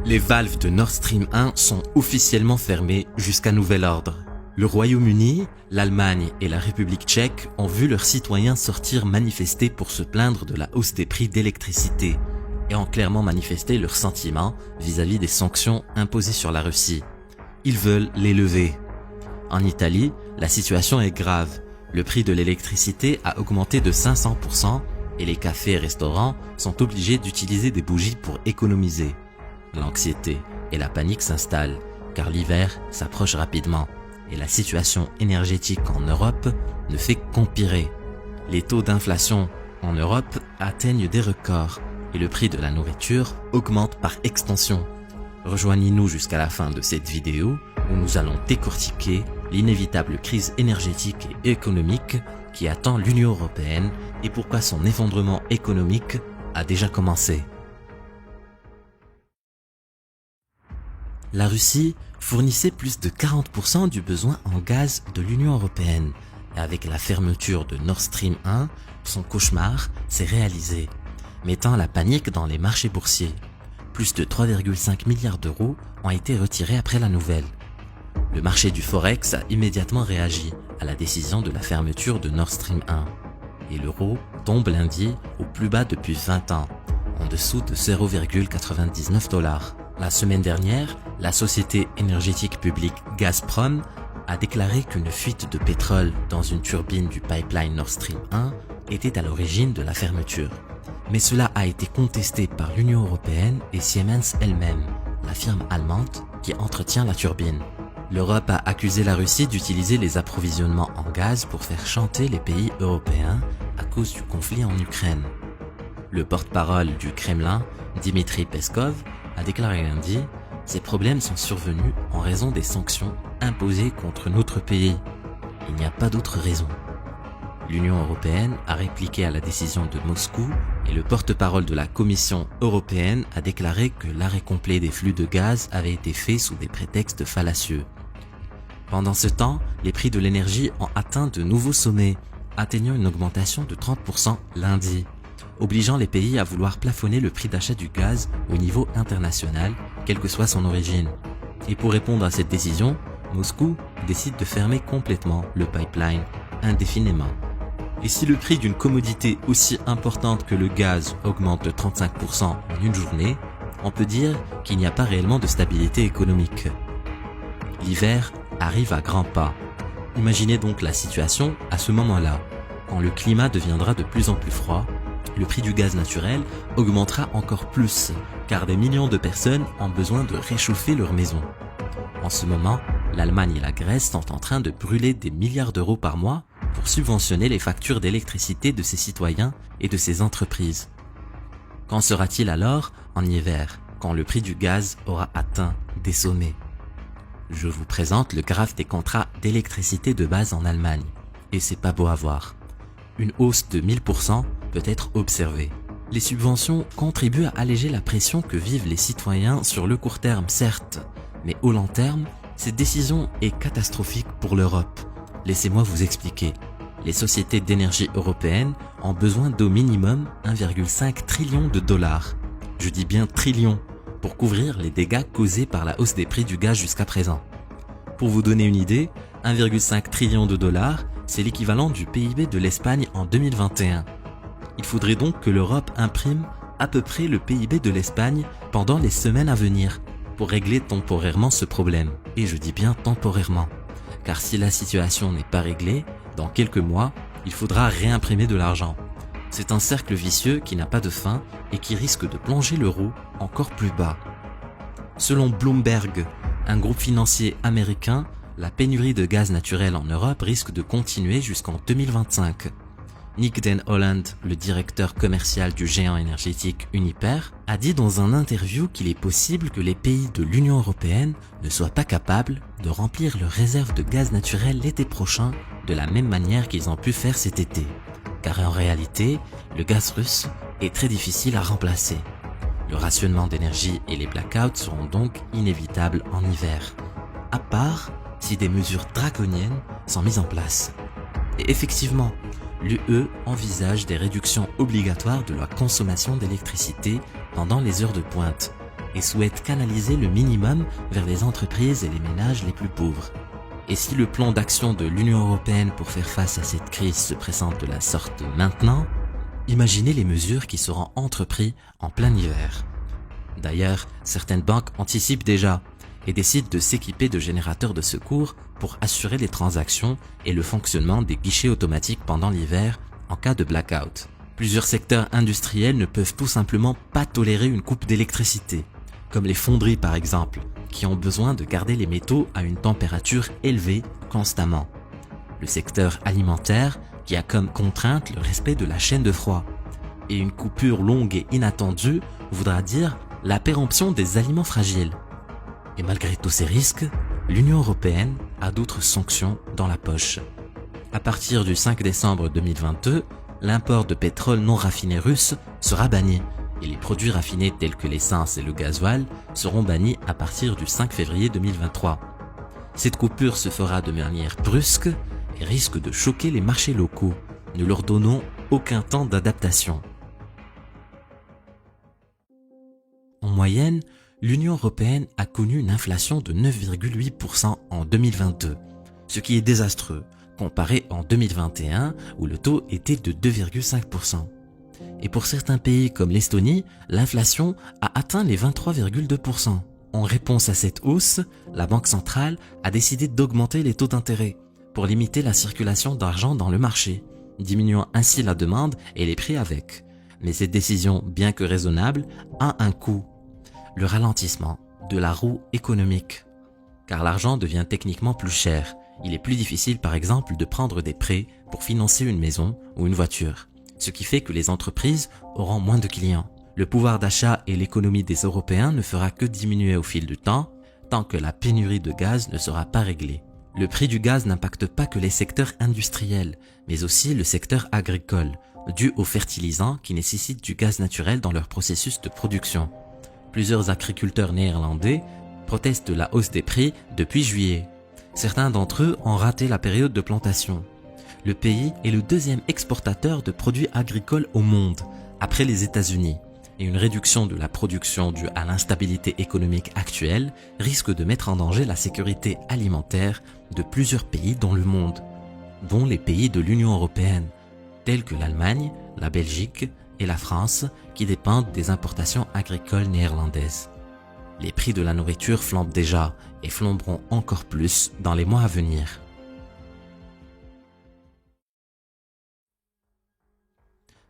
Les valves de Nord Stream 1 sont officiellement fermées jusqu'à nouvel ordre. Le Royaume-Uni, l'Allemagne et la République tchèque ont vu leurs citoyens sortir manifester pour se plaindre de la hausse des prix d'électricité et ont clairement manifesté leurs sentiments vis-à-vis des sanctions imposées sur la Russie. Ils veulent les lever. En Italie, la situation est grave. Le prix de l'électricité a augmenté de 500% et les cafés et restaurants sont obligés d'utiliser des bougies pour économiser. L'anxiété et la panique s'installent car l'hiver s'approche rapidement et la situation énergétique en Europe ne fait qu'empirer. Les taux d'inflation en Europe atteignent des records et le prix de la nourriture augmente par extension. Rejoignez-nous jusqu'à la fin de cette vidéo où nous allons décortiquer l'inévitable crise énergétique et économique qui attend l'Union européenne et pourquoi son effondrement économique a déjà commencé. La Russie fournissait plus de 40% du besoin en gaz de l'Union européenne et avec la fermeture de Nord Stream 1, son cauchemar s'est réalisé, mettant la panique dans les marchés boursiers. Plus de 3,5 milliards d'euros ont été retirés après la nouvelle. Le marché du Forex a immédiatement réagi à la décision de la fermeture de Nord Stream 1 et l'euro tombe lundi au plus bas depuis 20 ans, en dessous de 0,99 $. La semaine dernière, la société énergétique publique Gazprom a déclaré qu'une fuite de pétrole dans une turbine du pipeline Nord Stream 1 était à l'origine de la fermeture. Mais cela a été contesté par l'Union européenne et Siemens elle-même, la firme allemande qui entretient la turbine. L'Europe a accusé la Russie d'utiliser les approvisionnements en gaz pour faire chanter les pays européens à cause du conflit en Ukraine. Le porte-parole du Kremlin, Dmitry Peskov, a déclaré lundi « Ces problèmes sont survenus en raison des sanctions imposées contre notre pays. Il n'y a pas d'autre raison. » L'Union européenne a répliqué à la décision de Moscou et le porte-parole de la Commission européenne a déclaré que l'arrêt complet des flux de gaz avait été fait sous des prétextes fallacieux. Pendant ce temps, les prix de l'énergie ont atteint de nouveaux sommets, atteignant une augmentation de 30% lundi, obligeant les pays à vouloir plafonner le prix d'achat du gaz au niveau international, quelle que soit son origine. Et pour répondre à cette décision, Moscou décide de fermer complètement le pipeline indéfiniment. Et si le prix d'une commodité aussi importante que le gaz augmente de 35% en une journée, on peut dire qu'il n'y a pas réellement de stabilité économique. L'hiver arrive à grands pas. Imaginez donc la situation à ce moment-là, quand le climat deviendra de plus en plus froid, le prix du gaz naturel augmentera encore plus, car des millions de personnes ont besoin de réchauffer leur maison. En ce moment, l'Allemagne et la Grèce sont en train de brûler des milliards d'euros par mois pour subventionner les factures d'électricité de ses citoyens et de ses entreprises. Qu'en sera-t-il alors en hiver, quand le prix du gaz aura atteint des sommets? Je vous présente le graphe des contrats d'électricité de base en Allemagne, et c'est pas beau à voir. Une hausse de 1000% peut être observée. Les subventions contribuent à alléger la pression que vivent les citoyens sur le court terme, certes, mais au long terme, cette décision est catastrophique pour l'Europe. Laissez-moi vous expliquer. Les sociétés d'énergie européennes ont besoin d'au minimum 1,5 trillion de dollars. Je dis bien trillion, pour couvrir les dégâts causés par la hausse des prix du gaz jusqu'à présent. Pour vous donner une idée, 1,5 trillion de dollars, c'est l'équivalent du PIB de l'Espagne en 2021. Il faudrait donc que l'Europe imprime à peu près le PIB de l'Espagne pendant les semaines à venir pour régler temporairement ce problème. Et je dis bien temporairement, car si la situation n'est pas réglée, dans quelques mois, il faudra réimprimer de l'argent. C'est un cercle vicieux qui n'a pas de fin et qui risque de plonger l'euro encore plus bas. Selon Bloomberg, un groupe financier américain, la pénurie de gaz naturel en Europe risque de continuer jusqu'en 2025. Nick Den Holland, le directeur commercial du géant énergétique Uniper, a dit dans un interview qu'il est possible que les pays de l'Union européenne ne soient pas capables de remplir leurs réserves de gaz naturel l'été prochain de la même manière qu'ils ont pu faire cet été. Car en réalité, le gaz russe est très difficile à remplacer. Le rationnement d'énergie et les blackouts seront donc inévitables en hiver, à part si des mesures draconiennes sont mises en place. Et effectivement, l'UE envisage des réductions obligatoires de la consommation d'électricité pendant les heures de pointe, et souhaite canaliser le minimum vers les entreprises et les ménages les plus pauvres. Et si le plan d'action de l'Union européenne pour faire face à cette crise se présente de la sorte maintenant, imaginez les mesures qui seront entreprises en plein hiver. D'ailleurs, certaines banques anticipent déjà et décident de s'équiper de générateurs de secours pour assurer les transactions et le fonctionnement des guichets automatiques pendant l'hiver en cas de blackout. Plusieurs secteurs industriels ne peuvent tout simplement pas tolérer une coupe d'électricité, comme les fonderies par exemple, qui ont besoin de garder les métaux à une température élevée constamment. Le secteur alimentaire, qui a comme contrainte le respect de la chaîne de froid. Et une coupure longue et inattendue voudra dire la péremption des aliments fragiles. Et malgré tous ces risques, l'Union européenne a d'autres sanctions dans la poche. À partir du 5 décembre 2022, l'import de pétrole non raffiné russe sera banni et les produits raffinés tels que l'essence et le gasoil seront bannis à partir du 5 février 2023. Cette coupure se fera de manière brusque et risque de choquer les marchés locaux, ne leur donnant aucun temps d'adaptation. En moyenne, l'Union européenne a connu une inflation de 9,8% en 2022, ce qui est désastreux, comparé en 2021 où le taux était de 2,5%. Et pour certains pays comme l'Estonie, l'inflation a atteint les 23,2%. En réponse à cette hausse, la Banque centrale a décidé d'augmenter les taux d'intérêt pour limiter la circulation d'argent dans le marché, diminuant ainsi la demande et les prix avec. Mais cette décision, bien que raisonnable, a un coût. Le ralentissement de la roue économique. Car l'argent devient techniquement plus cher. Il est plus difficile par exemple de prendre des prêts pour financer une maison ou une voiture. Ce qui fait que les entreprises auront moins de clients. Le pouvoir d'achat et l'économie des Européens ne fera que diminuer au fil du temps, tant que la pénurie de gaz ne sera pas réglée. Le prix du gaz n'impacte pas que les secteurs industriels, mais aussi le secteur agricole, dû aux fertilisants qui nécessitent du gaz naturel dans leur processus de production. Plusieurs agriculteurs néerlandais protestent de la hausse des prix depuis juillet. Certains d'entre eux ont raté la période de plantation. Le pays est le deuxième exportateur de produits agricoles au monde, après les États-Unis. Et une réduction de la production due à l'instabilité économique actuelle risque de mettre en danger la sécurité alimentaire de plusieurs pays dans le monde, dont les pays de l'Union européenne, tels que l'Allemagne, la Belgique et la France, qui dépendent des importations agricoles néerlandaises. Les prix de la nourriture flambent déjà et flamberont encore plus dans les mois à venir.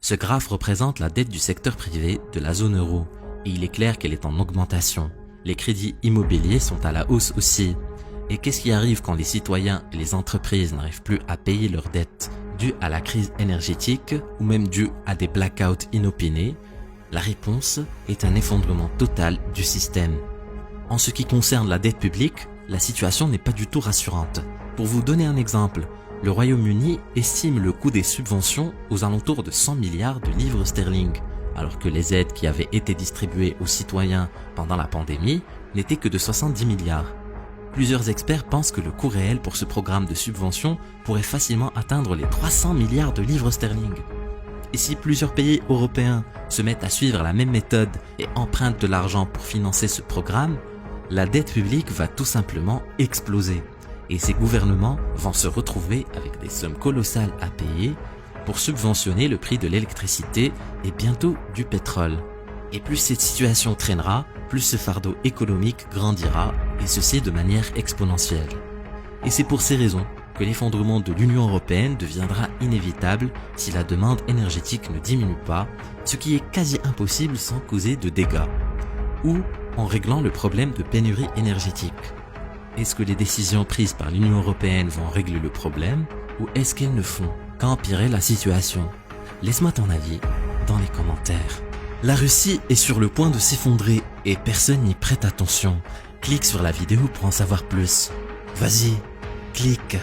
Ce graphe représente la dette du secteur privé de la zone euro et il est clair qu'elle est en augmentation. Les crédits immobiliers sont à la hausse aussi. Et qu'est-ce qui arrive quand les citoyens et les entreprises n'arrivent plus à payer leurs dettes dues à la crise énergétique ou même dues à des blackouts inopinés? La réponse est un effondrement total du système. En ce qui concerne la dette publique, la situation n'est pas du tout rassurante. Pour vous donner un exemple, le Royaume-Uni estime le coût des subventions aux alentours de 100 milliards de livres sterling, alors que les aides qui avaient été distribuées aux citoyens pendant la pandémie n'étaient que de 70 milliards. Plusieurs experts pensent que le coût réel pour ce programme de subvention pourrait facilement atteindre les 300 milliards de livres sterling. Et si plusieurs pays européens se mettent à suivre la même méthode et empruntent de l'argent pour financer ce programme, la dette publique va tout simplement exploser. Et ces gouvernements vont se retrouver avec des sommes colossales à payer pour subventionner le prix de l'électricité et bientôt du pétrole. Et plus cette situation traînera, plus ce fardeau économique grandira, et ceci de manière exponentielle. Et c'est pour ces raisons que l'effondrement de l'Union européenne deviendra inévitable si la demande énergétique ne diminue pas, ce qui est quasi impossible sans causer de dégâts, ou en réglant le problème de pénurie énergétique. Est-ce que les décisions prises par l'Union européenne vont régler le problème, ou est-ce qu'elles ne font qu'empirer la situation? Laisse-moi ton avis dans les commentaires. La Russie est sur le point de s'effondrer et personne n'y prête attention. Clique sur la vidéo pour en savoir plus. Vas-y, clique.